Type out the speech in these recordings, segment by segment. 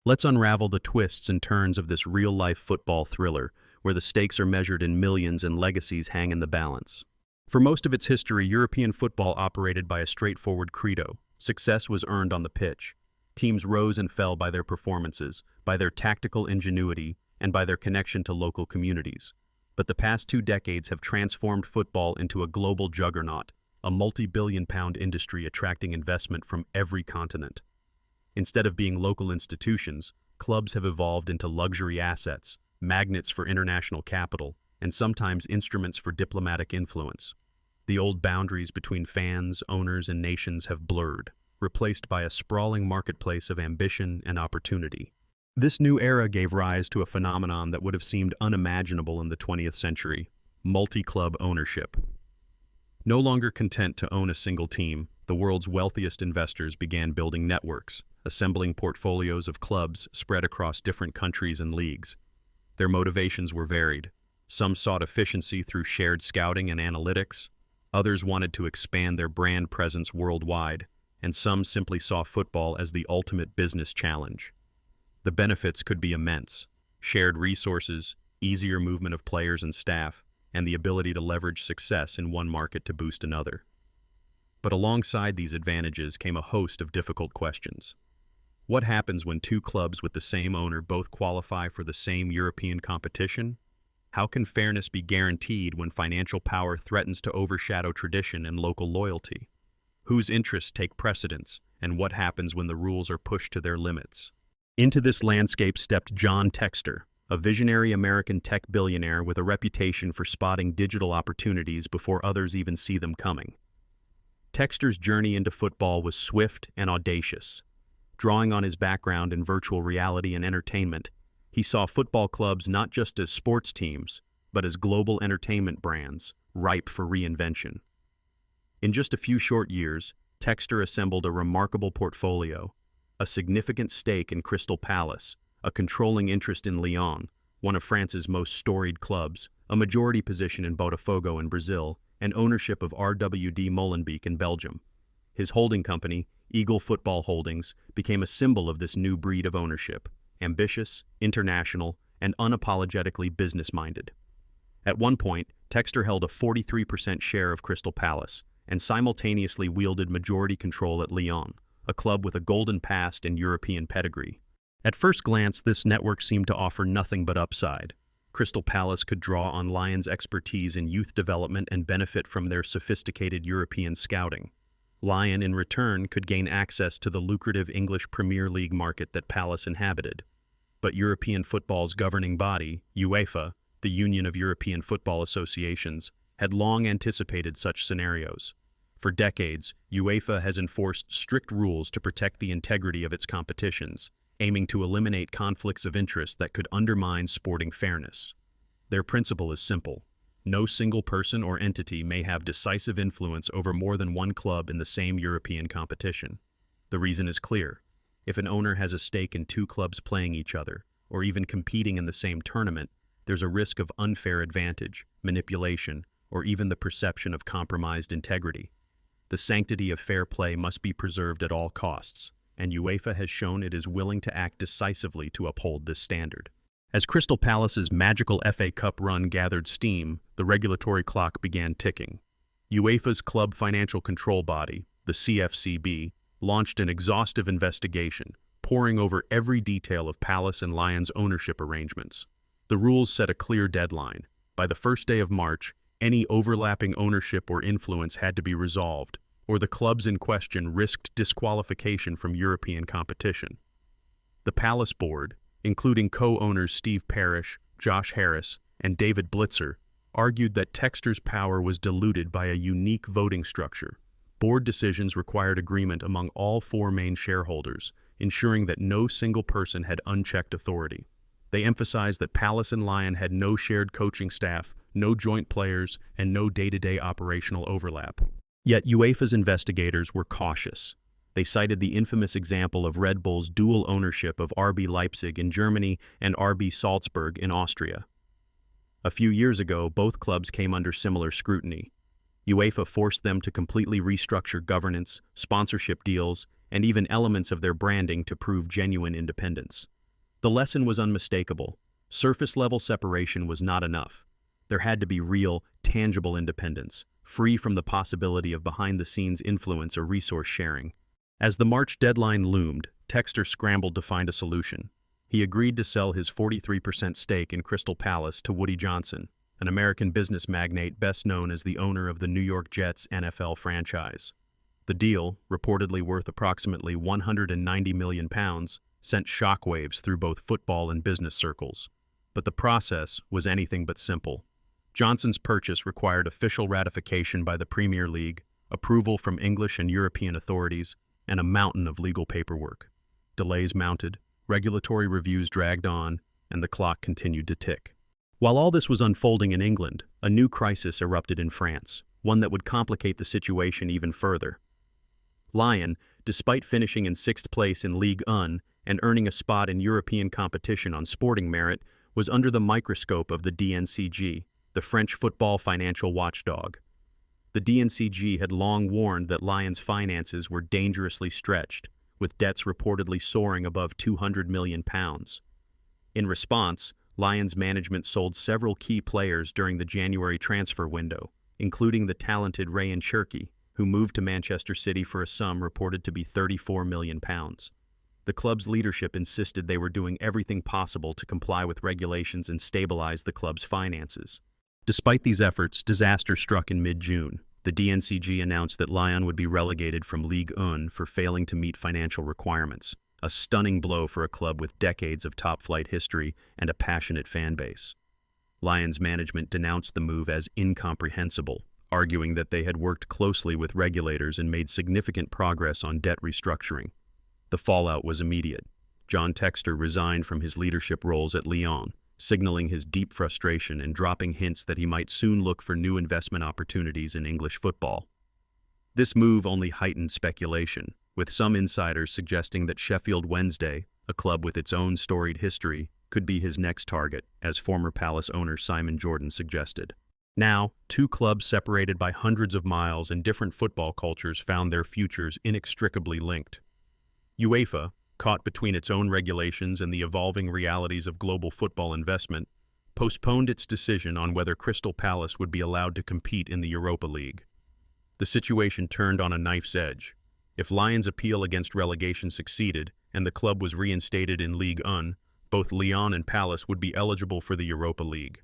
Let's unravel the twists and turns of this real-life football thriller, where the stakes are measured in millions and legacies hang in the balance. For most of its history, European football operated by a straightforward credo. Success was earned on the pitch. Teams rose and fell by their performances, by their tactical ingenuity, and by their connection to local communities. But the past 2 decades have transformed football into a global juggernaut, a multi-billion-pound industry attracting investment from every continent. Instead of being local institutions, clubs have evolved into luxury assets, magnets for international capital, and sometimes instruments for diplomatic influence. The old boundaries between fans, owners, and nations have blurred, replaced by a sprawling marketplace of ambition and opportunity. This new era gave rise to a phenomenon that would have seemed unimaginable in the 20th century: multi-club ownership. No longer content to own a single team, the world's wealthiest investors began building networks, assembling portfolios of clubs spread across different countries and leagues. Their motivations were varied. Some sought efficiency through shared scouting and analytics, others wanted to expand their brand presence worldwide, and some simply saw football as the ultimate business challenge. The benefits could be immense: shared resources, easier movement of players and staff, and the ability to leverage success in one market to boost another. But alongside these advantages came a host of difficult questions. What happens when 2 clubs with the same owner both qualify for the same European competition? How can fairness be guaranteed when financial power threatens to overshadow tradition and local loyalty? Whose interests take precedence, and what happens when the rules are pushed to their limits? Into this landscape stepped John Textor, a visionary American tech billionaire with a reputation for spotting digital opportunities before others even see them coming. Textor's journey into football was swift and audacious. Drawing on his background in virtual reality and entertainment, he saw football clubs not just as sports teams, but as global entertainment brands, ripe for reinvention. In just a few short years, Textor assembled a remarkable portfolio: a significant stake in Crystal Palace, a controlling interest in Lyon, one of France's most storied clubs, a majority position in Botafogo in Brazil, and ownership of RWD Molenbeek in Belgium. His holding company, Eagle Football Holdings, became a symbol of this new breed of ownership: ambitious, international, and unapologetically business-minded. At one point, Textor held a 43% share of Crystal Palace and simultaneously wielded majority control at Lyon, a club with a golden past and European pedigree. At first glance, this network seemed to offer nothing but upside. Crystal Palace could draw on Lyon's expertise in youth development and benefit from their sophisticated European scouting. Lyon, in return, could gain access to the lucrative English Premier League market that Palace inhabited. But European football's governing body, UEFA, the Union of European Football Associations, had long anticipated such scenarios. For decades, UEFA has enforced strict rules to protect the integrity of its competitions, aiming to eliminate conflicts of interest that could undermine sporting fairness. Their principle is simple: no single person or entity may have decisive influence over more than one club in the same European competition. The reason is clear: if an owner has a stake in 2 clubs playing each other, or even competing in the same tournament, there's a risk of unfair advantage, manipulation, or even the perception of compromised integrity. The sanctity of fair play must be preserved at all costs, and UEFA has shown it is willing to act decisively to uphold this standard. As Crystal Palace's magical FA Cup run gathered steam, the regulatory clock began ticking. UEFA's club financial control body, the CFCB, launched an exhaustive investigation, poring over every detail of Palace and Lyon's ownership arrangements. The rules set a clear deadline. By the first day of March, any overlapping ownership or influence had to be resolved, or the clubs in question risked disqualification from European competition. The Palace board, including co-owners Steve Parish, Josh Harris, and David Blitzer, argued that Textor's power was diluted by a unique voting structure. Board decisions required agreement among all 4 main shareholders, ensuring that no single person had unchecked authority. They emphasized that Palace and Lyon had no shared coaching staff, no joint players, and no day-to-day operational overlap. Yet UEFA's investigators were cautious. They cited the infamous example of Red Bull's dual ownership of RB Leipzig in Germany and RB Salzburg in Austria. A few years ago, both clubs came under similar scrutiny. UEFA forced them to completely restructure governance, sponsorship deals, and even elements of their branding to prove genuine independence. The lesson was unmistakable. Surface-level separation was not enough. There had to be real, tangible independence, free from the possibility of behind-the-scenes influence or resource sharing. As the March deadline loomed, Textor scrambled to find a solution. He agreed to sell his 43% stake in Crystal Palace to Woody Johnson, an American business magnate best known as the owner of the New York Jets NFL franchise. The deal, reportedly worth approximately £190 million, sent shockwaves through both football and business circles. But the process was anything but simple. Johnson's purchase required official ratification by the Premier League, approval from English and European authorities, and a mountain of legal paperwork. Delays mounted, regulatory reviews dragged on, and the clock continued to tick. While all this was unfolding in England, a new crisis erupted in France, one that would complicate the situation even further. Lyon, despite finishing in 6th place in Ligue 1 and earning a spot in European competition on sporting merit, was under the microscope of the DNCG, the French football financial watchdog. The DNCG had long warned that Lyon's finances were dangerously stretched, with debts reportedly soaring above £200 million. In response, Lyon's management sold several key players during the January transfer window, including the talented Ryan Cherki, who moved to Manchester City for a sum reported to be £34 million. The club's leadership insisted they were doing everything possible to comply with regulations and stabilize the club's finances. Despite these efforts, disaster struck in mid-June. The DNCG announced that Lyon would be relegated from Ligue 1 for failing to meet financial requirements, a stunning blow for a club with decades of top-flight history and a passionate fan base. Lyon's management denounced the move as incomprehensible, arguing that they had worked closely with regulators and made significant progress on debt restructuring. The fallout was immediate. John Textor resigned from his leadership roles at Lyon, signaling his deep frustration and dropping hints that he might soon look for new investment opportunities in English football. This move only heightened speculation, with some insiders suggesting that Sheffield Wednesday, a club with its own storied history, could be his next target, as former Palace owner Simon Jordan suggested. Now, two clubs separated by hundreds of miles and different football cultures found their futures inextricably linked. UEFA, caught between its own regulations and the evolving realities of global football investment, postponed its decision on whether Crystal Palace would be allowed to compete in the Europa League. The situation turned on a knife's edge. If Lyon's appeal against relegation succeeded and the club was reinstated in Ligue 1, both Lyon and Palace would be eligible for the Europa League.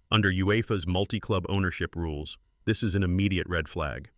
Under UEFA's multi-club ownership rules, this is an immediate red flag.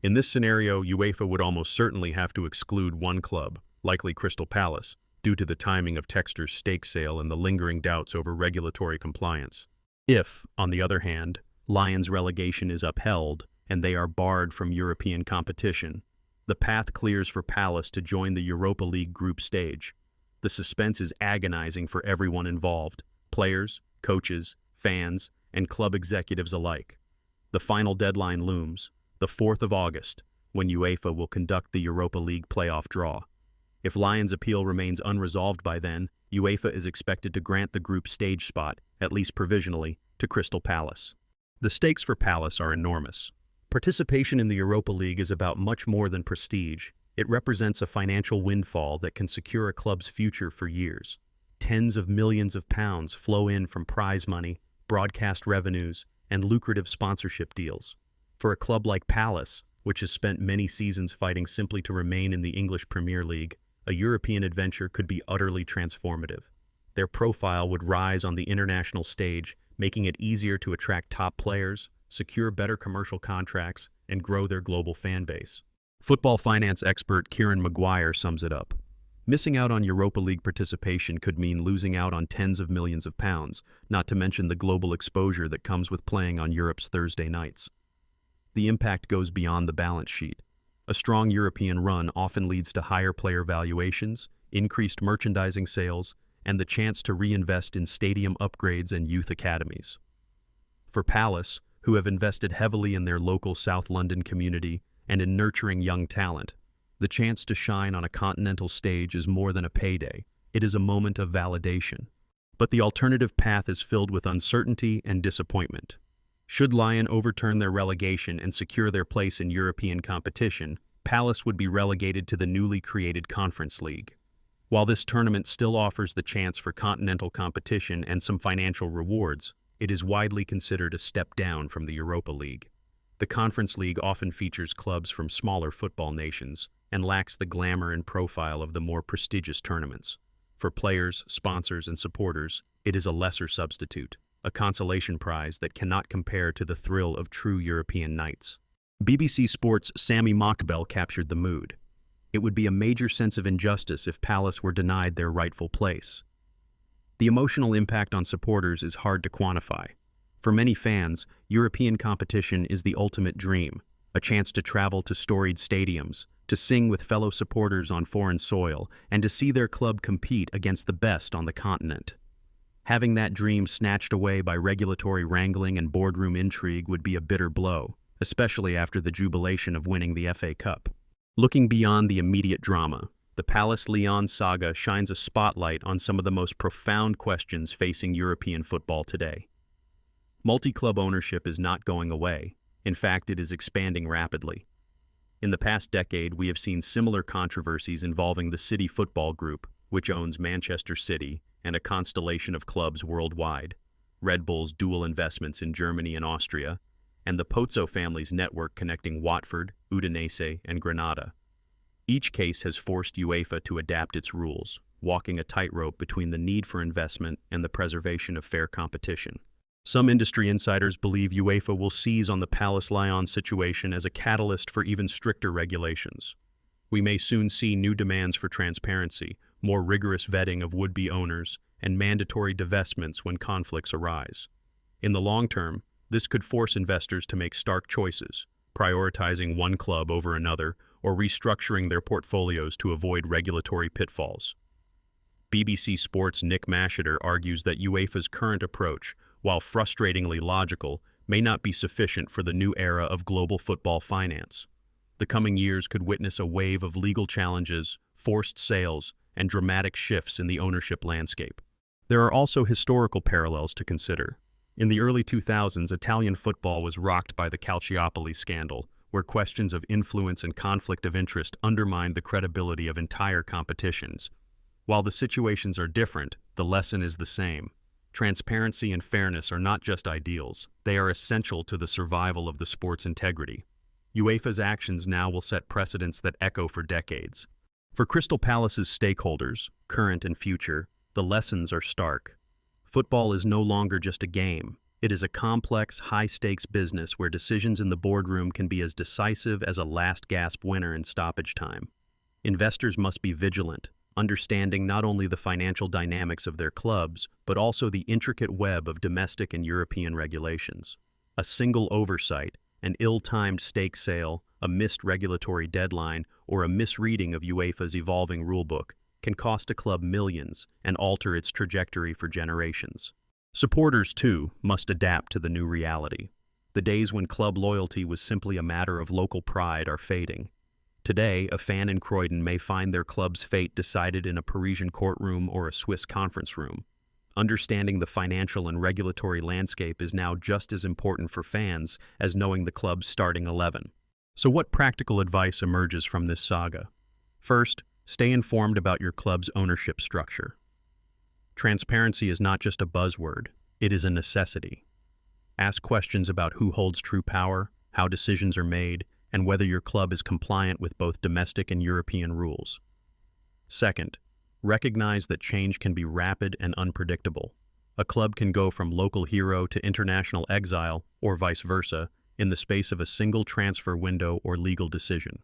In this scenario, UEFA would almost certainly have to exclude one club, likely Crystal Palace, due to the timing of Textor's stake sale and the lingering doubts over regulatory compliance. If, on the other hand, Lyon's relegation is upheld and they are barred from European competition, the path clears for Palace to join the Europa League group stage. The suspense is agonizing for everyone involved, players, coaches, fans, and club executives alike. The final deadline looms, the 4th of August, when UEFA will conduct the Europa League playoff draw. If Lyon's appeal remains unresolved by then, UEFA is expected to grant the group stage spot, at least provisionally, to Crystal Palace. The stakes for Palace are enormous. Participation in the Europa League is about much more than prestige. It represents a financial windfall that can secure a club's future for years. Tens of millions of pounds flow in from prize money, broadcast revenues, and lucrative sponsorship deals. For a club like Palace, which has spent many seasons fighting simply to remain in the English Premier League, a European adventure could be utterly transformative. Their profile would rise on the international stage, making it easier to attract top players, secure better commercial contracts, and grow their global fan base. Football finance expert Kieran Maguire sums it up. Missing out on Europa League participation could mean losing out on tens of millions of pounds, not to mention the global exposure that comes with playing on Europe's Thursday nights. The impact goes beyond the balance sheet. A strong European run often leads to higher player valuations, increased merchandising sales, and the chance to reinvest in stadium upgrades and youth academies. For Palace, who have invested heavily in their local South London community and in nurturing young talent, the chance to shine on a continental stage is more than a payday. It is a moment of validation. But the alternative path is filled with uncertainty and disappointment. Should Lyon overturn their relegation and secure their place in European competition, Palace would be relegated to the newly created Conference League. While this tournament still offers the chance for continental competition and some financial rewards, it is widely considered a step down from the Europa League. The Conference League often features clubs from smaller football nations and lacks the glamour and profile of the more prestigious tournaments. For players, sponsors, and supporters, it is a lesser substitute, a consolation prize that cannot compare to the thrill of true European nights. BBC Sports' Sami Mokbel captured the mood. It would be a major sense of injustice if Palace were denied their rightful place. The emotional impact on supporters is hard to quantify. For many fans, European competition is the ultimate dream, a chance to travel to storied stadiums, to sing with fellow supporters on foreign soil, and to see their club compete against the best on the continent. Having that dream snatched away by regulatory wrangling and boardroom intrigue would be a bitter blow, especially after the jubilation of winning the FA Cup. Looking beyond the immediate drama, the Palace-Lyon saga shines a spotlight on some of the most profound questions facing European football today. Multi-club ownership is not going away. In fact, it is expanding rapidly. In the past decade, we have seen similar controversies involving the City Football Group, which owns Manchester City and a constellation of clubs worldwide, Red Bull's dual investments in Germany and Austria, and the Pozzo family's network connecting Watford, Udinese, and Granada. Each case has forced UEFA to adapt its rules, walking a tightrope between the need for investment and the preservation of fair competition. Some industry insiders believe UEFA will seize on the Palace-Lyon situation as a catalyst for even stricter regulations. We may soon see new demands for transparency, more rigorous vetting of would-be owners, and mandatory divestments when conflicts arise. In the long term, this could force investors to make stark choices, prioritizing one club over another or restructuring their portfolios to avoid regulatory pitfalls. BBC Sports' Nick Masheter argues that UEFA's current approach, while frustratingly logical, may not be sufficient for the new era of global football finance. The coming years could witness a wave of legal challenges, forced sales, and dramatic shifts in the ownership landscape. There are also historical parallels to consider. In the early 2000s, Italian football was rocked by the Calciopoli scandal, where questions of influence and conflict of interest undermined the credibility of entire competitions. While the situations are different, the lesson is the same. Transparency and fairness are not just ideals, they are essential to the survival of the sport's integrity. UEFA's actions now will set precedents that echo for decades. For Crystal Palace's stakeholders, current and future, the lessons are stark. Football is no longer just a game. It is a complex, high-stakes business where decisions in the boardroom can be as decisive as a last-gasp winner in stoppage time. Investors must be vigilant, understanding not only the financial dynamics of their clubs, but also the intricate web of domestic and European regulations. A single oversight, an ill-timed stake sale, a missed regulatory deadline, or a misreading of UEFA's evolving rulebook can cost a club millions and alter its trajectory for generations. Supporters, too, must adapt to the new reality. The days when club loyalty was simply a matter of local pride are fading. Today, a fan in Croydon may find their club's fate decided in a Parisian courtroom or a Swiss conference room. Understanding the financial and regulatory landscape is now just as important for fans as knowing the club's starting 11. So what practical advice emerges from this saga? First, stay informed about your club's ownership structure. Transparency is not just a buzzword, it is a necessity. Ask questions about who holds true power, how decisions are made, and whether your club is compliant with both domestic and European rules. Second, recognize that change can be rapid and unpredictable. A club can go from local hero to international exile, or vice versa, in the space of a single transfer window or legal decision.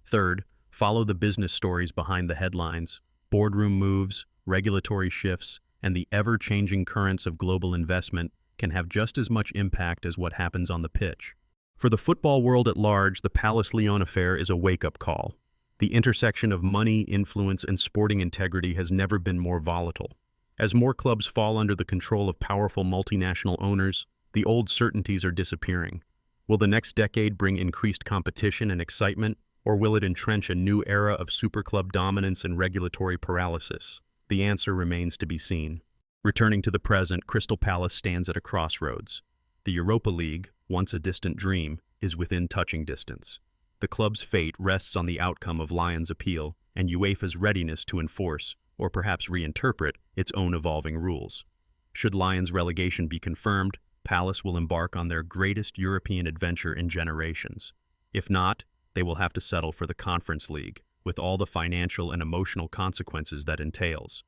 Third, follow the business stories behind the headlines, boardroom moves, regulatory shifts, and the ever-changing currents of global investment can have just as much impact as what happens on the pitch. For the football world at large, the Palace-Lyon affair is a wake-up call. The intersection of money, influence, and sporting integrity has never been more volatile. As more clubs fall under the control of powerful multinational owners, the old certainties are disappearing. Will the next decade bring increased competition and excitement, or will it entrench a new era of superclub dominance and regulatory paralysis? The answer remains to be seen. Returning to the present, Crystal Palace stands at a crossroads. The Europa League, once a distant dream, is within touching distance. The club's fate rests on the outcome of Lions' appeal and UEFA's readiness to enforce, or perhaps reinterpret, its own evolving rules. Should Lions' relegation be confirmed, Palace will embark on their greatest European adventure in generations. If not, they will have to settle for the Conference League, with all the financial and emotional consequences that entails.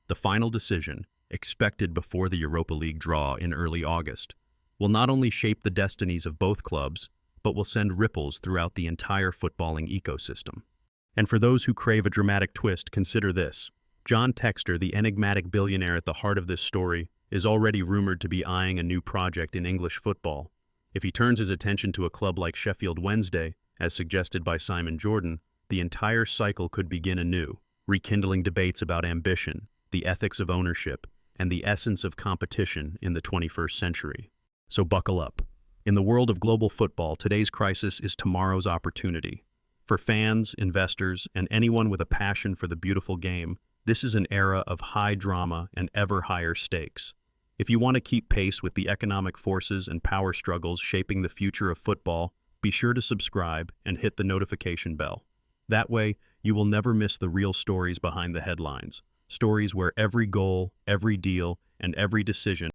The final decision, expected before the Europa League draw in early August, will not only shape the destinies of both clubs, but will send ripples throughout the entire footballing ecosystem. And for those who crave a dramatic twist, consider this. John Textor, the enigmatic billionaire at the heart of this story, is already rumored to be eyeing a new project in English football. If he turns his attention to a club like Sheffield Wednesday, as suggested by Simon Jordan, the entire cycle could begin anew, rekindling debates about ambition, the ethics of ownership, and the essence of competition in the 21st century. So buckle up. In the world of global football, today's crisis is tomorrow's opportunity. For fans, investors, and anyone with a passion for the beautiful game, this is an era of high drama and ever higher stakes. If you want to keep pace with the economic forces and power struggles shaping the future of football, be sure to subscribe and hit the notification bell. That way, you will never miss the real stories behind the headlines. Stories where every goal, every deal, and every decision